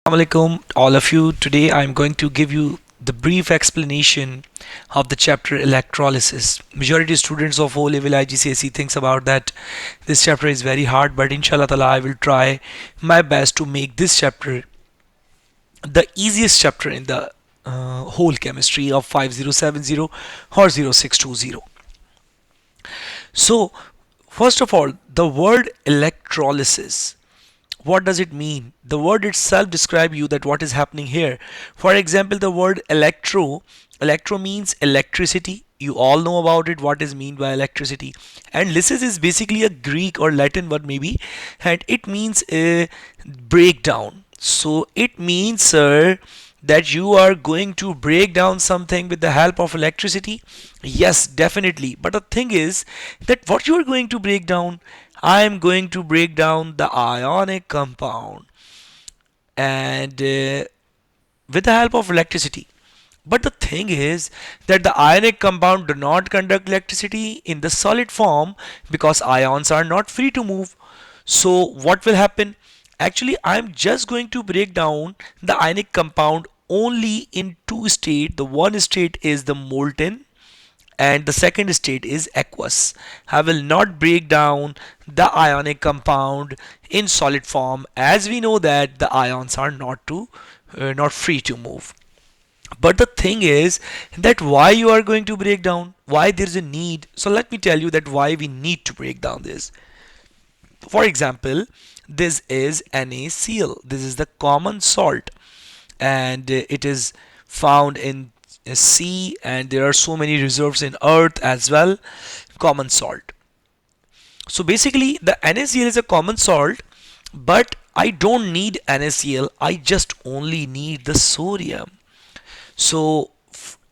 Assalamualaikum all of you. Today I'm going to give you the brief explanation of the chapter electrolysis. Majority students of O level IGCSE thinks about that this chapter is very hard, but inshallah ta'ala I will try my best to make this chapter the easiest chapter in the whole chemistry of 5070 or 0620. So first of all, the word electrolysis, what does it mean? The word itself describes you that what is happening here. For example, the word electro means electricity. You all know about it, what is mean by electricity. And lysis is basically a Greek or Latin word maybe, and it means a breakdown. So it means, sir, that you are going to break down something with the help of electricity. Yes, definitely. But the thing is that what you are going to break down, I am going to break down the ionic compound and with the help of electricity. But the thing is that the ionic compound do not conduct electricity in the solid form because ions are not free to move. So what will happen? Actually, I'm just going to break down the ionic compound only in two states. The one state is the molten and the second state is aqueous. I will not break down the ionic compound in solid form, as we know that the ions are not free to move. But the thing is that why you are going to break down, why there is a need. So let me tell you that why we need to break down this. For example, this is NaCl. This is the common salt, and it is found in sea, and there are so many reserves in earth as well. Common salt. So basically the NaCl is a common salt, but I don't need NaCl, I just only need the sodium. So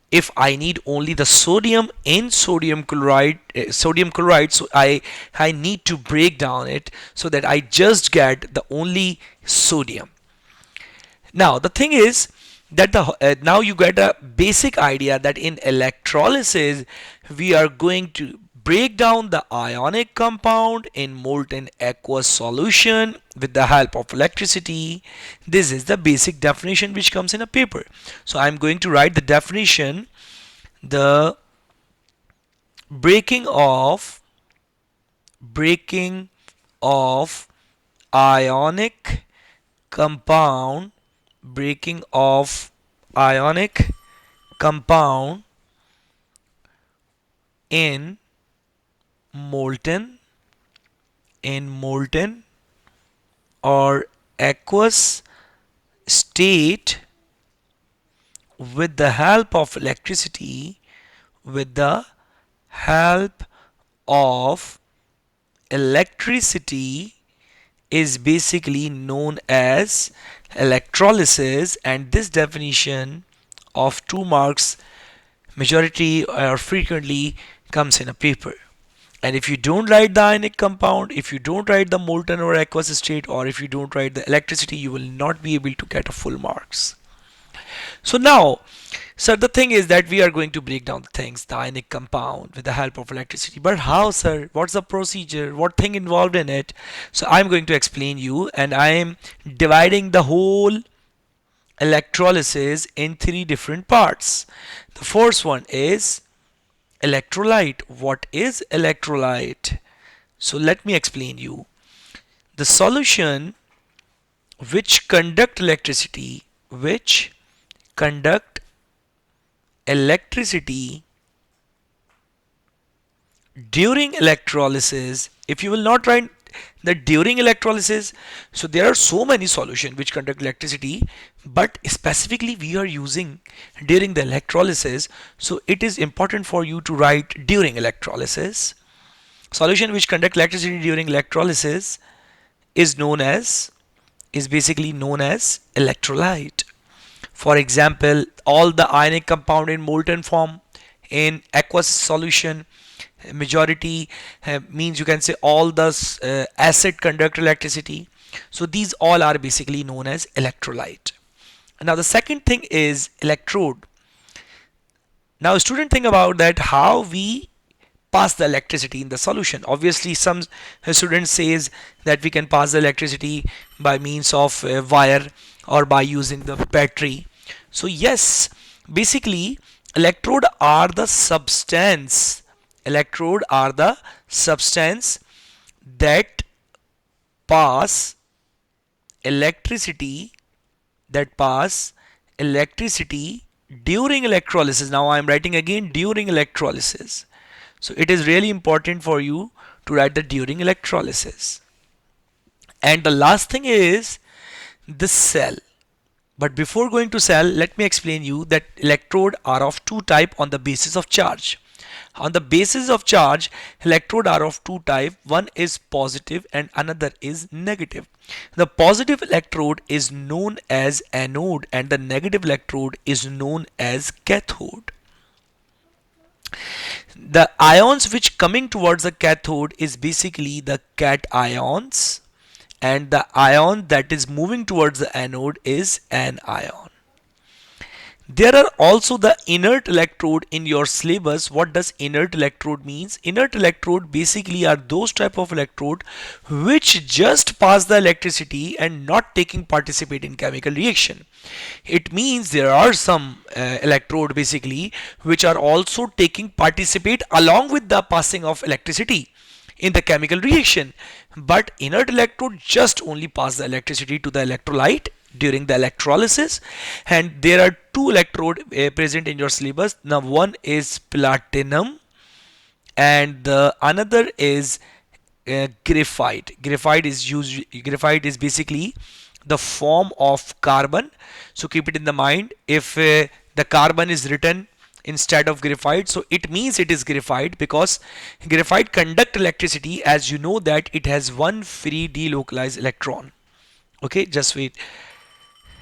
if I need only the sodium in sodium chloride, so I need to break down it so that I just get the only sodium. Now the thing is that now you get a basic idea that in electrolysis we are going to break down the ionic compound in molten aqueous solution with the help of electricity. This is the basic definition which comes in a paper. So I'm going to write the definition: the breaking of breaking of ionic compound breaking of ionic compound in molten or aqueous state with the help of electricity with the help of electricity is basically known as electrolysis. And this definition of 2 marks majority or frequently comes in a paper. And if you don't write the ionic compound, if you don't write the molten or aqueous state, or if you don't write the electricity, you will not be able to get a full marks. So now, sir, the thing is that we are going to break down the things, the ionic compound with the help of electricity. But how, sir? What's the procedure? What thing involved in it? So I'm going to explain you, and I am dividing the whole electrolysis in 3 different parts. The first one is electrolyte. What is electrolyte? So let me explain you. The solution which conduct electricity during electrolysis. If you will not write that during electrolysis, so there are so many solutions which conduct electricity, but specifically we are using during the electrolysis, so it is important for you to write during electrolysis. Solution which conduct electricity during electrolysis is basically known as electrolyte. For example, all the ionic compound in molten form in aqueous solution, majority means you can say all the acid conduct electricity. So these all are basically known as electrolyte. Now the second thing is electrode. Now student, think about that how we pass the electricity in the solution. Obviously some student says that we can pass the electricity by means of a wire or by using the battery. So yes, basically electrode are the substance, electrode are the substance that pass electricity, that pass electricity during electrolysis. Now I am writing again during electrolysis. So it is really important for you to write the during electrolysis. And the last thing is the cell. But before going to cell, let me explain you that electrode are of two type on the basis of charge. On the basis of charge, electrode are of two type. One is positive and another is negative. The positive electrode is known as anode and the negative electrode is known as cathode. The ions which coming towards the cathode is basically the cations, and the ion that is moving towards the anode is anion. There are also the inert electrode in your syllabus. What does inert electrode means? Inert electrode basically are those type of electrode which just pass the electricity and not taking participate in chemical reaction. It means there are some electrode basically which are also taking participate along with the passing of electricity in the chemical reaction, but inert electrode just only pass the electricity to the electrolyte during the electrolysis. And there are two electrode present in your syllabus. Now one is platinum and the another is graphite. Graphite is basically the form of carbon, so keep it in the mind. If the carbon is written instead of graphite, so it means it is graphite, because graphite conduct electricity, as you know that it has one free delocalized electron. Okay, just wait.